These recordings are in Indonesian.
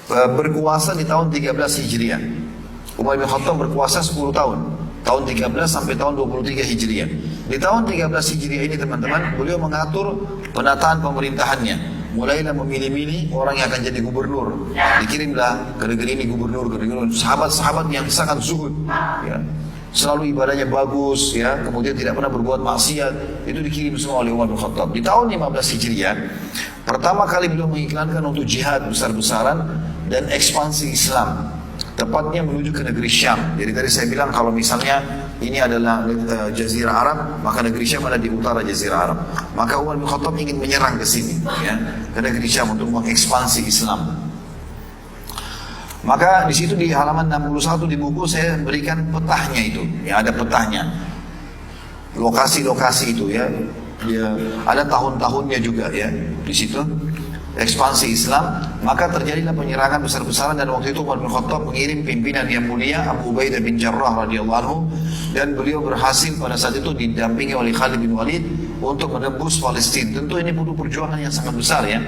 berkuasa di tahun 13 Hijriah. Umar bin Khattab berkuasa 10 tahun. Tahun 13 sampai tahun 23 Hijriah. Di tahun 13 Hijriah ini teman-teman, beliau mengatur penataan pemerintahannya. Mulailah memilih-milih orang yang akan jadi gubernur. Dikirimlah ke negeri ini gubernur. Sahabat-sahabat yang sangat zuhud, ya. Selalu ibadahnya bagus, ya. Kemudian tidak pernah berbuat maksiat. Itu dikirim semua oleh Umar bin Khattab. Di tahun 15 Hijriah, pertama kali beliau mengiklankan untuk jihad besar-besaran dan ekspansi Islam. Tepatnya menuju ke negeri Syam. Jadi tadi saya bilang kalau misalnya ini adalah Jazirah Arab, maka negeri Syam ada di utara Jazirah Arab. Maka Umar bin Khattab ingin menyerang ke sini, ya, ke negeri Syam untuk mengekspansi Islam. Maka di situ di halaman 61 di buku saya berikan petahnya itu, ya, ada petahnya, lokasi-lokasi itu, ya. Ada tahun-tahunnya juga, ya, di situ. Ekspansi Islam, maka terjadilah penyerangan besar-besaran dan waktu itu Umar bin Khattab mengirim pimpinan yang mulia Abu Ubaidah bin Jarrah radhiyallahu anhu, dan beliau berhasil pada saat itu didampingi oleh Khalid bin Walid untuk menembus Palestina. Tentu ini butuh perjuangan yang sangat besar, ya.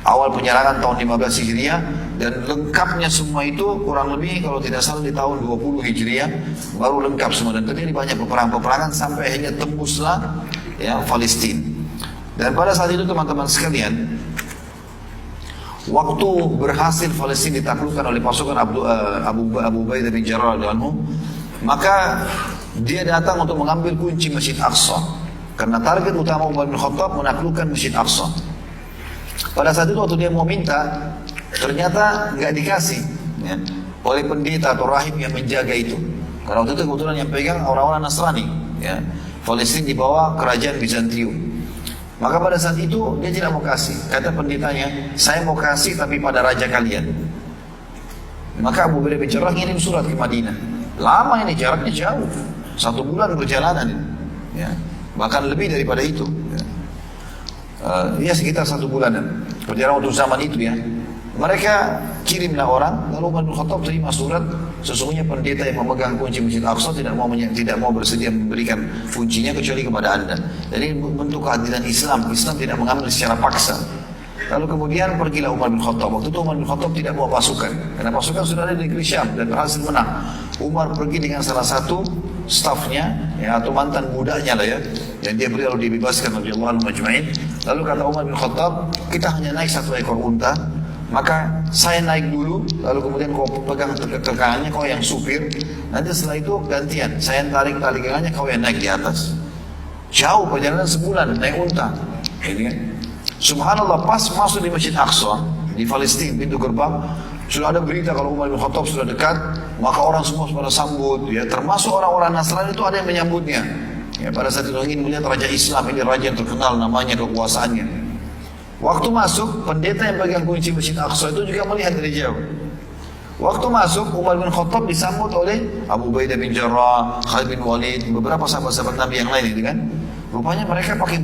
Awal penyerangan tahun 15 Hijriah dan lengkapnya semua itu kurang lebih kalau tidak salah di tahun 20 Hijriah baru lengkap semua, dan terjadi banyak peperangan sampai akhirnya tembuslah, ya, Palestina. Dan pada saat itu teman-teman sekalian, waktu berhasil Palestina ditaklukkan oleh pasukan Abu Ubaidah bin Jarrah radhiyallahu anhu, maka dia datang untuk mengambil kunci Masjid Aqsa. Karena target utama Umar bin Khattab menaklukkan Masjid Aqsa. Pada saat itu waktu dia mau minta, ternyata nggak dikasih, ya, oleh pendeta atau rahib yang menjaga itu. Karena waktu itu kebetulan yang pegang orang-orang Nasrani, ya. Palestina dibawa kerajaan Bizantium. Maka pada saat itu dia tidak mau kasih. Kata pendetanya, saya mau kasih tapi pada raja kalian. Maka Abu Ubaidah bin Jarrah ngirim surat ke Madinah. Lama ini, jaraknya jauh, 1 bulan perjalanan ini, ya. Bahkan lebih daripada itu, ya. Ya sekitar 1 bulanan perjalanan untuk zaman itu, ya. Mereka kirimlah orang, lalu Umar bin Khattab terima surat, sesungguhnya pendeta yang memegang kunci Masjid Aqsa tidak mau bersedia memberikan kuncinya kecuali kepada anda. Jadi bentuk keadilan Islam tidak mengambil secara paksa. Lalu kemudian pergilah Umar bin Khattab. Waktu itu Umar bin Khattab tidak bawa pasukan, karena pasukan sudah ada di negeri Syam dan berhasil menang. Umar pergi dengan salah satu stafnya, ya, atau mantan budaknya lah, ya, dan dia beliau dibebaskan radhiyallahu anhu majma'in. Lalu kata Umar bin Khattab, kita hanya naik 1 ekor unta, maka saya naik dulu, lalu kemudian kau pegang tekangannya, kau yang supir. Nanti setelah itu gantian, saya tarik tali tekangannya, kau yang naik di atas. Jauh perjalanan sebulan naik unta. Ini kan, subhanallah, pas masuk di Masjid Aqsa di Palestina, pintu gerbang, sudah ada berita kalau Umar bin Khattab sudah dekat. Maka orang semua pada sambut, ya, termasuk orang-orang Nasrani itu ada yang menyambutnya. Ya, pada saat itu ingin melihat raja Islam, ini raja yang terkenal namanya, kekuasaannya. Waktu masuk, pendeta yang pegang kunci Masjid Aqsa itu juga melihat dari jauh. Waktu masuk, Umar bin Khattab disambut oleh Abu Ubaidah bin Jarrah, Khalid bin Walid, beberapa sahabat-sahabat Nabi yang lain, itu kan. Rupanya mereka pakai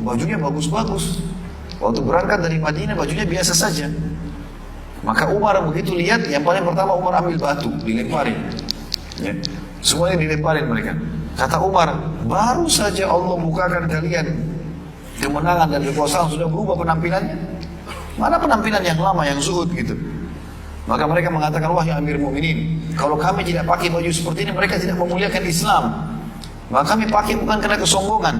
bajunya bagus-bagus. Waktu berangkat dari Madinah, bajunya biasa saja. Maka Umar begitu lihat, yang paling pertama Umar ambil batu, dilemparin, ya. Semuanya dilemparin mereka. Kata Umar, baru saja Allah bukakan kalian kemenangan dan kekuasaan, sudah berubah penampilannya. Mana penampilan yang lama, yang zuhud gitu. Maka mereka mengatakan, wahai Amir Mu'minin, kalau kami tidak pakai baju seperti ini, mereka tidak memuliakan Islam. Maka kami pakai bukan karena kesombongan.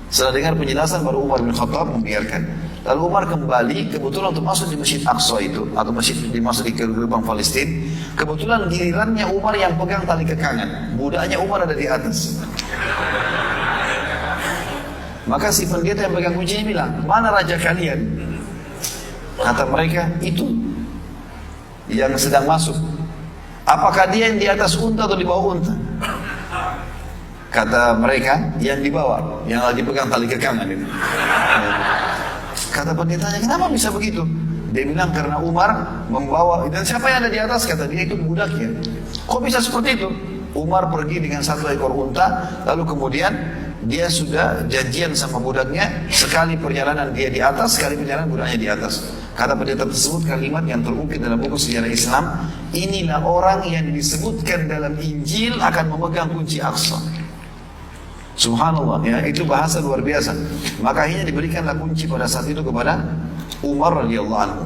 Setelah dengar penjelasan, baru Umar bin Khattab membiarkan. Lalu Umar kembali, kebetulan untuk masuk di Masjid Aqsa itu, atau masjid dimasuk di gerbang Palestina. Kebetulan gilirannya Umar yang pegang tali kekangan, budaknya Umar ada di atas. Maka si pendeta yang pegang kuncinya bilang, mana raja kalian? Kata mereka, itu yang sedang masuk. Apakah dia yang di atas unta atau di bawah unta? Kata mereka, yang di bawah, yang lagi pegang tali kekangan itu. Kata pendetanya, kenapa bisa begitu? Dia bilang, karena Umar membawa, dan siapa yang ada di atas? Kata dia, itu budaknya. Kok bisa seperti itu? Umar pergi dengan 1 ekor unta, lalu kemudian dia sudah janjian sama budaknya, sekali perjalanan dia di atas, sekali perjalanan budaknya di atas. Kata pendeta tersebut kalimat yang terukir dalam buku sejarah Islam, inilah orang yang disebutkan dalam Injil akan memegang kunci Aqsa. Subhanallah, ya, itu bahasa luar biasa. Maka akhirnya diberikanlah kunci pada saat itu kepada Umar radhiyallahu anhu.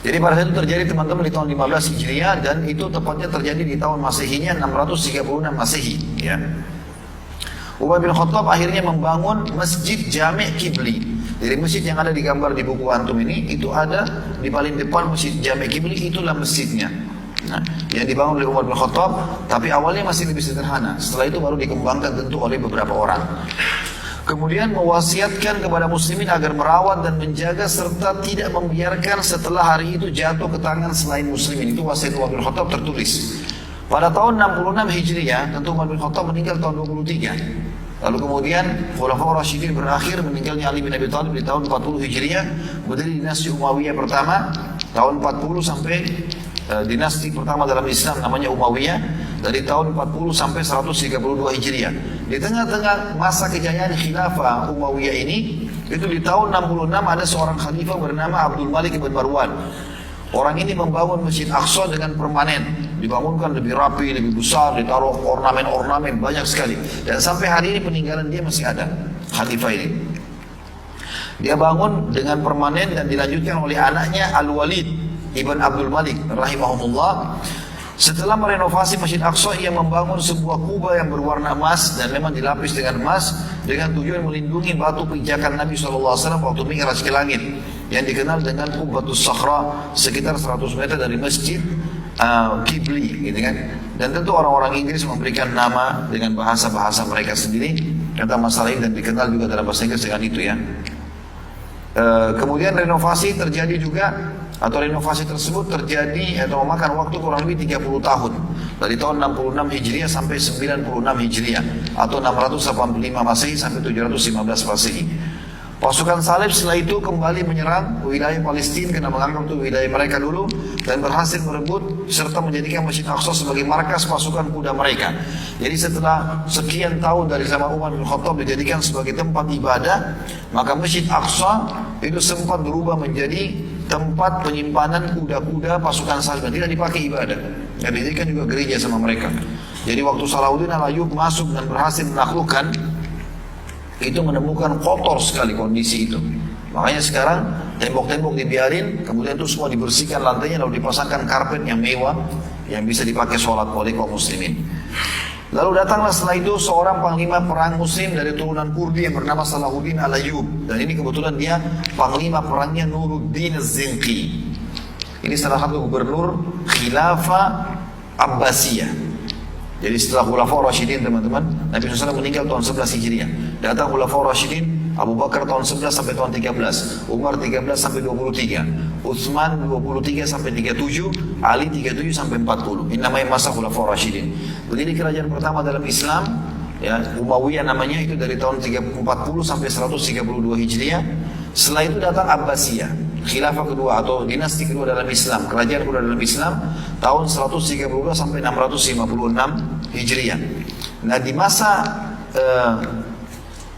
Jadi pada saat itu terjadi teman-teman di tahun 15 Hijriah dan itu tepatnya terjadi di tahun Masehinya 636 Masehi. Ya. Umar bin Khattab akhirnya membangun Masjid Jami' Qibli. Jadi masjid yang ada di gambar di buku antum ini itu ada di paling depan Masjid Jami' Qibli, itulah masjidnya. Nah, yang dibangun oleh Umar bin Khattab, tapi awalnya masih lebih sederhana. Setelah itu baru dikembangkan tentu oleh beberapa orang. Kemudian mewasiatkan kepada muslimin agar merawat dan menjaga serta tidak membiarkan setelah hari itu jatuh ke tangan selain muslimin. Itu wasiat Umar bin Khattab tertulis. Pada tahun 66 Hijriah, tentu Umar bin Khattab meninggal tahun 23. Lalu kemudian Khulafaur Rasyidin berakhir, meninggalnya Ali bin Abi Thalib di tahun 40 Hijriah, berdiri dinasti Umayyah pertama tahun 40 sampai dinasti pertama dalam Islam namanya Umayyah dari tahun 40 sampai 132 Hijriah. Di tengah-tengah masa kejayaan khilafah Umayyah ini, itu di tahun 66 ada seorang khalifah bernama Abdul Malik bin Marwan. Orang ini membangun Masjid Aqsa dengan permanen, dibangunkan lebih rapi, lebih besar, ditaruh ornamen-ornamen banyak sekali. Dan sampai hari ini peninggalan dia masih ada, khalifah ini. Dia bangun dengan permanen dan dilanjutkan oleh anaknya Al-Walid Ibn Abdul Malik rahimahumullah. Setelah merenovasi Masjid Aqsa, ia membangun sebuah kubah yang berwarna emas dan memang dilapis dengan emas dengan tujuan melindungi batu pijakan Nabi SAW waktu Mi'raj ke langit, yang dikenal dengan Qubbatus Sakhra, sekitar 100 meter dari Masjid Qibli, gitu kan. Dan tentu orang-orang Inggris memberikan nama dengan bahasa-bahasa mereka sendiri tentang masalah ini dan dikenal juga dalam bahasa Inggris dengan itu ya. Kemudian renovasi terjadi juga, atau renovasi tersebut terjadi atau memakan waktu kurang lebih 30 tahun. Dari tahun 66 Hijriah sampai 96 Hijriah atau 685 Masehi sampai 715 Masehi. Pasukan salib setelah itu kembali menyerang wilayah Palestina karena menganggap itu wilayah mereka dulu dan berhasil merebut serta menjadikan Masjid Aqsa sebagai markas pasukan kuda mereka. Jadi setelah sekian tahun dari zaman Umar bin Khattab dijadikan sebagai tempat ibadah, maka Masjid Aqsa itu sempat berubah menjadi tempat penyimpanan kuda-kuda pasukan salib, tidak dipakai ibadah. Dan dijadikan juga gereja sama mereka. Jadi waktu Salahuddin Al-Ayyub masuk dan berhasil menaklukkan, itu menemukan kotor sekali kondisi itu. Makanya sekarang tembok-tembok dibiarin, kemudian itu semua dibersihkan lantainya, lalu dipasangkan karpet yang mewah yang bisa dipakai sholat oleh kaum muslimin. Lalu datanglah setelah itu seorang panglima perang muslim dari turunan Kurdi yang bernama Salahuddin Al-Ayyub. Dan ini kebetulan dia panglima perangnya Nuruddin Az-Zinqi. Ini salah satu gubernur khilafah Abbasiyah. Jadi setelah Khulafaur Rasyidin teman-teman, Nabi SAW meninggal tahun 11 Hijriah. Datang Khulafaur Rasyidin, Abu Bakar tahun 11 sampai tahun 13, Umar 13 sampai 23, Utsman 23 sampai 37, Ali 37 sampai 40. Ini namanya masa Khulafaur Rasyidin. Berdiri kerajaan pertama dalam Islam, ya, Umayyah namanya, itu dari tahun 40 sampai 132 Hijriah. Setelah itu datang Abbasiyah, khilafah kedua atau dinasti kedua dalam Islam, kerajaan kedua dalam Islam, tahun 132 sampai 656 Hijriah. Nah, di masa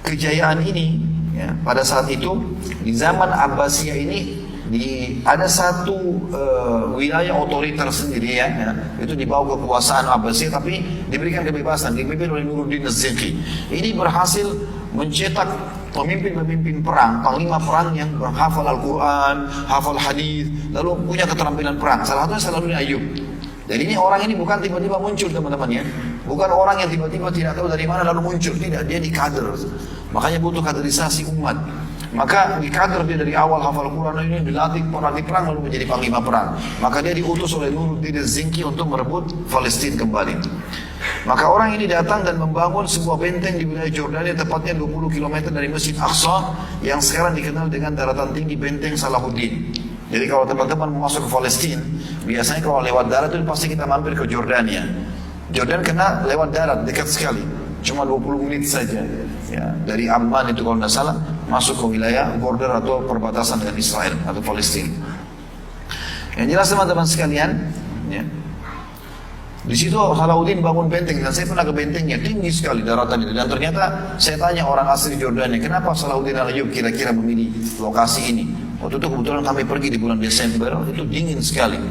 kejayaan ini, ya, pada saat itu di zaman Abbasiyah ini ada satu wilayah otoriter sendiri ya, itu di bawah kekuasaan Abbasiyah tapi diberikan kebebasan, dipimpin oleh Nuruddin Az-Zinqi. Ini berhasil mencetak pemimpin-pemimpin perang, panglima perang yang menghafal Al-Quran, hafal hadis, lalu punya keterampilan perang. Salah satunya Salahuddin Ayyub. Dan ini orang ini bukan tiba-tiba muncul teman-teman ya, bukan orang yang tiba-tiba tidak tahu dari mana lalu muncul, tidak, dia dikader. Makanya butuh kaderisasi umat. Maka dikader dia dari awal hafal Quran ini, dilatih di perang lalu menjadi panglima perang. Maka dia diutus oleh Nuruddin Az-Zinqi untuk merebut Palestina kembali. Maka orang ini datang dan membangun sebuah benteng di wilayah Jordania, tepatnya 20 km dari Masjid Aqsa yang sekarang dikenal dengan daratan tinggi Benteng Salahuddin. Jadi kalau teman-teman mau masuk ke Palestina, biasanya kalau lewat darat itu pasti kita mampir ke Jordania. Jordan kena lewat darat, dekat sekali, cuma 20 menit saja. Ya, dari Amman itu kalau tidak salah masuk ke wilayah border atau perbatasan dengan Israel atau Palestina. Yang jelas teman-teman sekalian, ya, di situ Salahuddin bangun benteng dan saya pernah ke bentengnya, tinggi sekali daratan itu. Dan ternyata saya tanya orang asli Jordania, kenapa Salahuddin Al-Ayyub kira-kira memilih lokasi ini? Waktu itu kebetulan kami pergi di bulan Desember, itu dingin sekali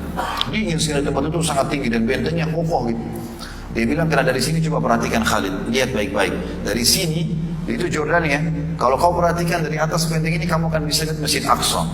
tempat itu sangat tinggi dan bentengnya kokoh gitu. Dia bilang karena dari sini coba perhatikan Khalid, lihat baik-baik. Dari sini itu Jordania, kalau kau perhatikan dari atas benteng ini kamu akan bisa lihat Masjid Aqsa.